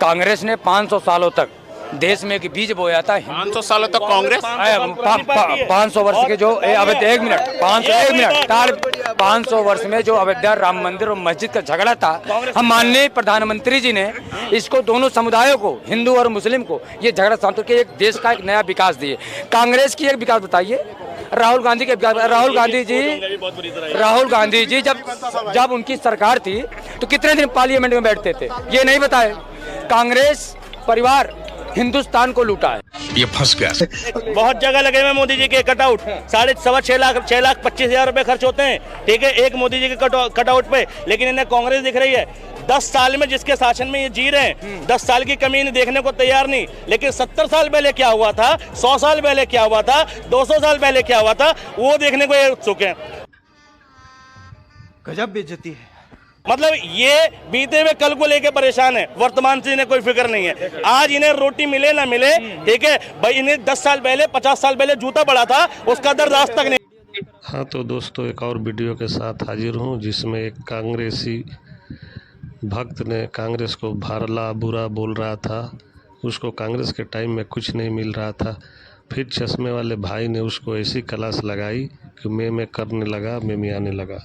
कांग्रेस ने 500 सालों तक देश में एक बीज बोया था। 500 सालों तक कांग्रेस 500 वर्ष के जो अवैध 1 मिनट 500 वर्ष में जो अवैध राम मंदिर और मस्जिद का झगड़ा था, हम माननीय प्रधानमंत्री जी ने इसको दोनों समुदायों को, हिंदू और मुस्लिम को, ये झगड़ा शांत करके एक देश का एक नया विकास दिए। कांग्रेस की एक विकास बताइए, राहुल गांधी के राहुल गांधी जी जब उनकी सरकार थी तो कितने दिन पार्लियामेंट में बैठते थे, ये नहीं बताए। कांग्रेस परिवार हिंदुस्तान को लूटा है, ये फंस गया। बहुत जगह लगे हुए मोदी जी के कटआउट, 6,25,000 रुपए खर्च होते हैं, ठीक है, एक मोदी जी के कटआउट पे, लेकिन इन्हें कांग्रेस दिख रही है। 10 साल में जिसके शासन में ये जी रहे हैं, 10 साल की कमी इन्हें देखने को तैयार नहीं। लेकिन 70 साल पहले क्या हुआ था, 100 साल पहले क्या हुआ था, 200 साल पहले क्या हुआ था, वो देखने को ये उत्सुक है। गजब बेइज्जती है। मतलब ये बीते हुए कल को लेके परेशान है, वर्तमान से इन्हें कोई फिक्र नहीं है। आज इन्हें रोटी मिले ना मिले, ठीक है भाई, इन्हें 10 साल पहले 50 साल पहले जूता पड़ा था, उसका दर्द आज तक नहीं। हाँ, तो दोस्तों एक और वीडियो के साथ हाजिर हूँ जिसमें एक कांग्रेसी भक्त ने कांग्रेस को भला बुरा बोल रहा था। उसको कांग्रेस के टाइम में कुछ नहीं मिल रहा था, फिर चश्मे वाले भाई ने उसको ऐसी क्लास लगाई कि मैं करने लगा, मैं आने लगा।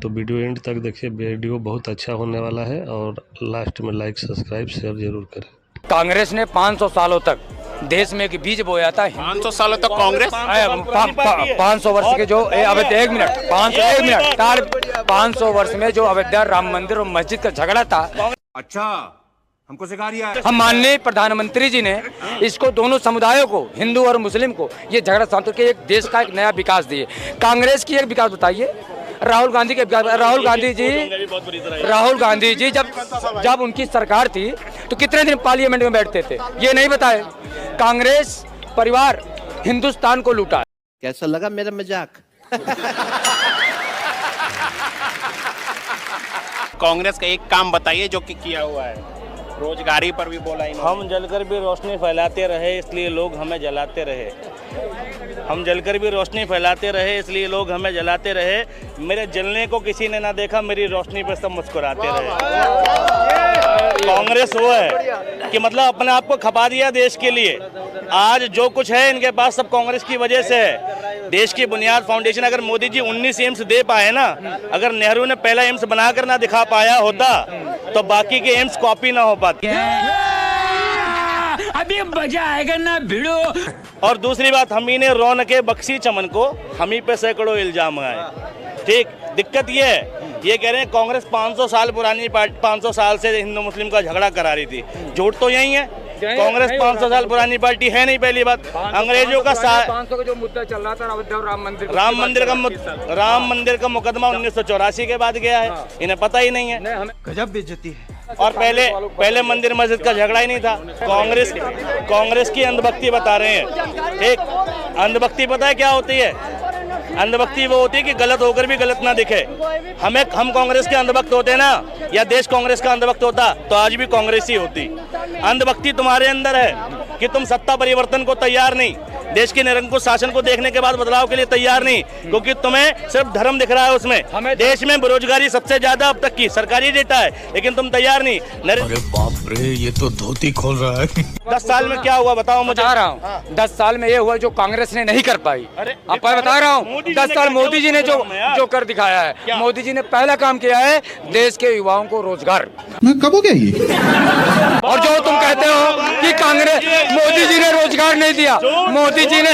तो वीडियो एंड तक देखिए, वीडियो बहुत अच्छा होने वाला है और लास्ट में लाइक सब्सक्राइब शेयर जरूर करें। कांग्रेस ने 500 सालों तक देश में एक बीज बोया था। 500 सालों तक कांग्रेस 500 वर्ष के जो अवैध 1 मिनट 500 वर्ष में जो अवैध राम मंदिर और मस्जिद का झगड़ा था। अच्छा, हमको सिखा रही है। हम माननीय प्रधानमंत्री जी ने इसको दोनों समुदायों को, हिंदू और मुस्लिम को, ये झगड़ा शांत करके एक देश का एक नया विकास दिए। कांग्रेस की एक विकास बताइए, राहुल गांधी जी जब उनकी सरकार थी तो कितने दिन पार्लियामेंट में बैठते थे, ये नहीं बताए। कांग्रेस परिवार हिंदुस्तान को लूटा है। कैसा लगा मेरा मजाक? कांग्रेस का एक काम बताइए जो कि किया हुआ है। रोजगारी पर भी बोला इन्होंने। हम जलकर भी रोशनी फैलाते रहे, इसलिए लोग हमें जलाते रहे। हम जलकर भी रोशनी फैलाते रहे, इसलिए लोग हमें जलाते रहे। मेरे जलने को किसी ने ना देखा, मेरी रोशनी पर सब मुस्कुराते रहे। कांग्रेस वो है कि मतलब अपने आप को खपा दिया देश के लिए। आज जो कुछ है इनके पास सब कांग्रेस की वजह से है। देश की बुनियाद फाउंडेशन अगर मोदी जी 19 एम्स दे पाए ना, अगर नेहरू ने पहला एम्स बनाकर ना दिखा पाया होता तो बाकी के एम्स कॉपी ना हो पाते। अभी मजा आएगा ना भिड़ो। और दूसरी बात, हम ही ने रौनके बख्शी चमन को, हम ही पे सैकड़ों इल्जाम आए। ठीक, दिक्कत ये है, ये कह रहे हैं कांग्रेस 500 साल पुरानी पार्टी, 500 साल से हिंदू मुस्लिम का झगड़ा करा रही थी। झूठ तो यही है, कांग्रेस 500 साल पुरानी पार्टी है नहीं। पहली बात, अंग्रेजों का 500 का जो मुद्दा चल रहा था राम मंदिर का मुकदमा 1984 के बाद गया है, इन्हें पता ही नहीं है। गजब बेइज्जती है। और पहले मंदिर मस्जिद का झगड़ा ही नहीं था। कांग्रेस की अंधभक्ति बता रहे हैं। ठीक, अंधभक्ति पता है क्या होती है? अंधभक्ति वो होती है कि गलत होकर भी गलत ना दिखे। हम कांग्रेस के अंधभक्त होते ना, या देश कांग्रेस का अंधभक्त होता तो आज भी कांग्रेस ही होती। अंधभक्ति तुम्हारे अंदर है कि तुम सत्ता परिवर्तन को तैयार नहीं, देश के निरंकुश शासन को देखने के बाद बदलाव के लिए तैयार नहीं, क्योंकि तुम्हें सिर्फ धर्म दिख रहा है उसमें। देश में बेरोजगारी सबसे ज्यादा अब तक की सरकारी डेटा है, लेकिन तुम तैयार नहीं। अरे बाप रे, ये तो धोती खोल रहा है। 10 साल में क्या हुआ बताओ मुझे। बता रहा हूँ, 10 साल में ये हुआ जो कांग्रेस ने नहीं कर पाई। आपको बता रहा हूँ, 10 साल मोदी जी ने जो कर दिखाया है। मोदी जी ने पहला काम किया है, देश के युवाओं को रोजगार। कब हो गया ये? और जो तुम कहते हो कि कांग्रेस, मोदी जी ने रोजगार नहीं दिया, मोदी जी ने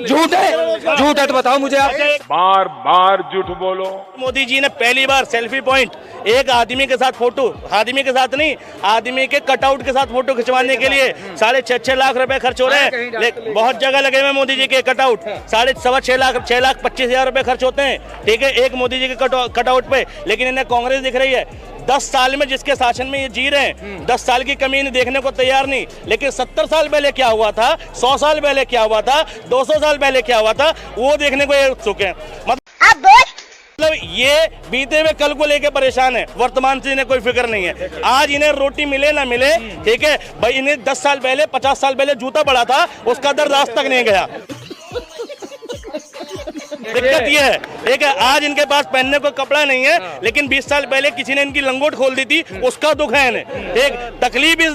झूठ है तो बताओ मुझे आप। बार झूठ बोलो। मोदी जी ने पहली बार सेल्फी पॉइंट, एक आदमी के साथ फोटो, आदमी के साथ नहीं, आदमी के कटआउट के साथ फोटो खिंचवाने के लिए 6.5 लाख रुपए खर्च हो रहे हैं। बहुत जगह लगे हुए मोदी जी के कटआउट, 6,25,000 रुपए खर्च होते हैं, ठीक है, एक मोदी जी के कटआउट पे, लेकिन इन्हें कांग्रेस दिख रही है। 10 साल में जिसके शासन में ये जी रहे हैं, 10 साल की कमी इन्हें देखने को तैयार नहीं। लेकिन 70 साल पहले क्या हुआ था, 100 साल पहले क्या हुआ था, 200 साल पहले क्या हुआ था, वो देखने को ये उत्सुक है। मतलब ये बीते हुए कल को लेके परेशान है, वर्तमान से इन्हें कोई फिक्र नहीं है। आज इन्हें रोटी मिले ना मिले, ठीक है भाई, इन्हें 10 साल पहले 50 साल पहले जूता पड़ा था, उसका दर्द आज तक नहीं गया। दिक्कत ये है, ठीक है, आज इनके पास पहनने को कपड़ा नहीं है, लेकिन 20 साल पहले किसी ने इनकी लंगोट खोल दी थी, उसका दुख है इन्हें। एक तकलीफ इस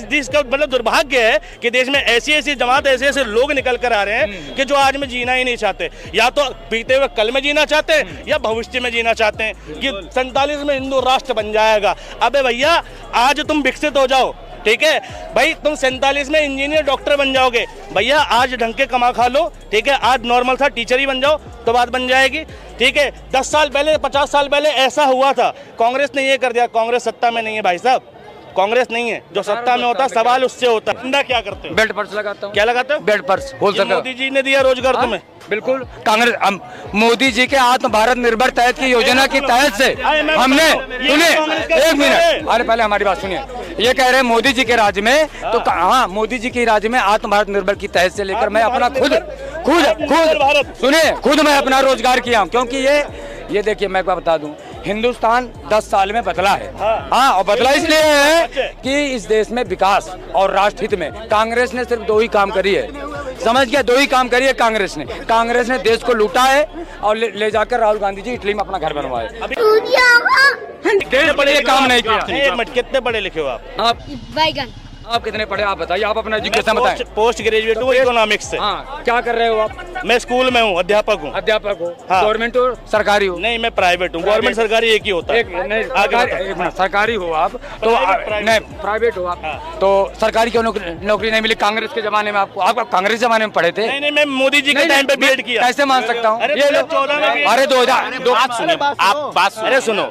देश का मतलब दुर्भाग्य है कि देश में ऐसी ऐसी जमात, ऐसे लोग निकल कर आ रहे हैं कि जो आज में जीना ही नहीं चाहते, या तो बीते हुए कल में जीना चाहते हैं या भविष्य में जीना चाहते हैं कि 47 में हिंदू राष्ट्र बन जाएगा। अबे भैया, आज तुम विकसित हो जाओ, ठीक है भाई, तुम 47 में इंजीनियर डॉक्टर बन जाओगे भैया, आज ढंग के कमा खा लो, ठीक है, आज नॉर्मल सा टीचर ही बन जाओ तो बात बन जाएगी, ठीक है। 10 साल पहले, 50 साल पहले ऐसा हुआ था, कांग्रेस ने ये कर दिया। कांग्रेस सत्ता में नहीं है भाई साहब, कांग्रेस नहीं है, जो सत्ता में होता सवाल उससे होता है। धंधा क्या करते हो? बेल्ट पर्स लगाता हूँ। क्या लगाते हो? Belt purse. मोदी जी ने दिया रोजगार तुम्हें? बिल्कुल, कांग्रेस मोदी जी के आत्म भारत निर्भर तहत की योजना की तहत से हमने, सुनिए एक मिनट, अरे पहले हमारी बात सुनिए, ये कह रहे हैं मोदी जी के राज्य में, तो हाँ, मोदी जी के राज्य में आत्म भारत निर्भर की तहत से लेकर मैं अपना खुद सुनिए, खुद मैं अपना रोजगार किया हूँ, क्योंकि ये देखिए, मैं बता दूं, हिंदुस्तान 10 साल में बदला है। हाँ, और बदला इसलिए है कि इस देश में विकास और राष्ट्र हित में कांग्रेस ने सिर्फ 2 ही काम करी है, समझ गया, 2 ही काम करी है कांग्रेस ने देश को लूटा है और ले जाकर राहुल गांधी जी इटली में अपना घर बनवाए। बड़े काम नहीं किया। एक मिनट, कितने पढ़े लिखे हो आप? बैगन। आप कितने पढ़े, आप बताइए, आप अपना एजुकेशन बताएं। पोस्ट ग्रेजुएट हूँ इकोनॉमिक्स से। हाँ, क्या कर रहे हो आप? मैं स्कूल में हूँ, अध्यापक हूँ। अध्यापक हो? हाँ। गवर्नमेंट हो सरकारी हो? नहीं, मैं प्राइवेट हूँ। गवर्नमेंट सरकारी एक ही होता है। सरकारी हो आप तो नहीं, प्राइवेट हो आप तो सरकारी क्यों नौकरी नहीं मिली कांग्रेस के जमाने में आपको? आप कांग्रेस के जमाने में पढ़े थे? नहीं, मैं मोदी जी के टाइम पे बीएड किया। कैसे मान सकता हूँ? ये लो 14 में। अरे 2000 आप बात, अरे सुनो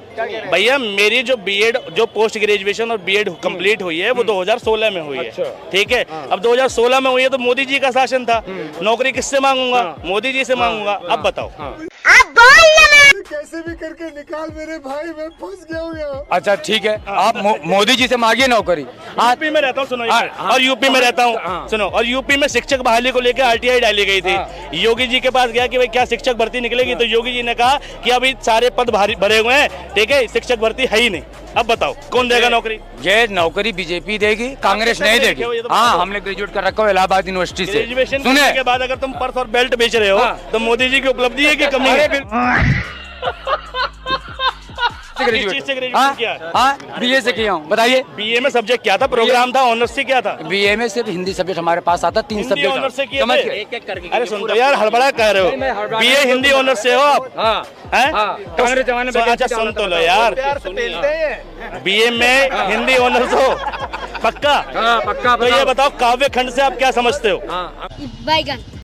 भैया, मेरी जो बीएड, जो पोस्ट ग्रेजुएशन और बीएड कंप्लीट हुई है वो 2016 में हुई है, ठीक है। अब 2016 में हुई है तो मोदी जी का शासन था, नौकरी किससे मांगूंगा? मोदी जी से मांगूंगा। अब बताओ, कैसे भी करके निकाल मेरे भाई, मैं फंस गया हूँ। अच्छा ठीक है, आप मोदी जी से मांगिए नौकरी। यूपी में रहता हूँ, सुनो, और यूपी में रहता हूँ, सुनो, और यूपी में शिक्षक बहाली को लेकर आरटीआई डाली गई थी। योगी जी के पास गया कि भाई क्या शिक्षक भर्ती निकलेगी, तो योगी जी ने कहा कि अभी सारे पद भरे हुए हैं, ठीक है, शिक्षक भर्ती है ही नहीं। अब बताओ कौन देगा नौकरी? ये नौकरी बीजेपी देगी, कांग्रेस नहीं देगी। हाँ, हमने ग्रेजुएट कर रखा है इलाहाबाद यूनिवर्सिटी से। ग्रेजुएशन करने के बाद अगर तुम पर्स और बेल्ट बेच रहे हो तो मोदी जी की उपलब्धि है कि कमी है? बीए से किया हूँ। बताइए, बीए में सब्जेक्ट क्या था, प्रोग्राम था, ऑनर्स से क्या था? बीए में सिर्फ हिंदी सब्जेक्ट हमारे पास आता, 3 सब्जेक्ट ऑनर्स से किए थे। अरे सुन तो यार, हड़बड़ा कह रहे हो, बीए हिंदी ऑनर्स से हो आप? कांग्रेस जमाने में। अच्छा सुन तो लो यार, बीए में हिंदी ऑनर्स हो पक्का? पक्का। तो ये बताओ, काव्य खंड से आप क्या समझते हो? बैगन।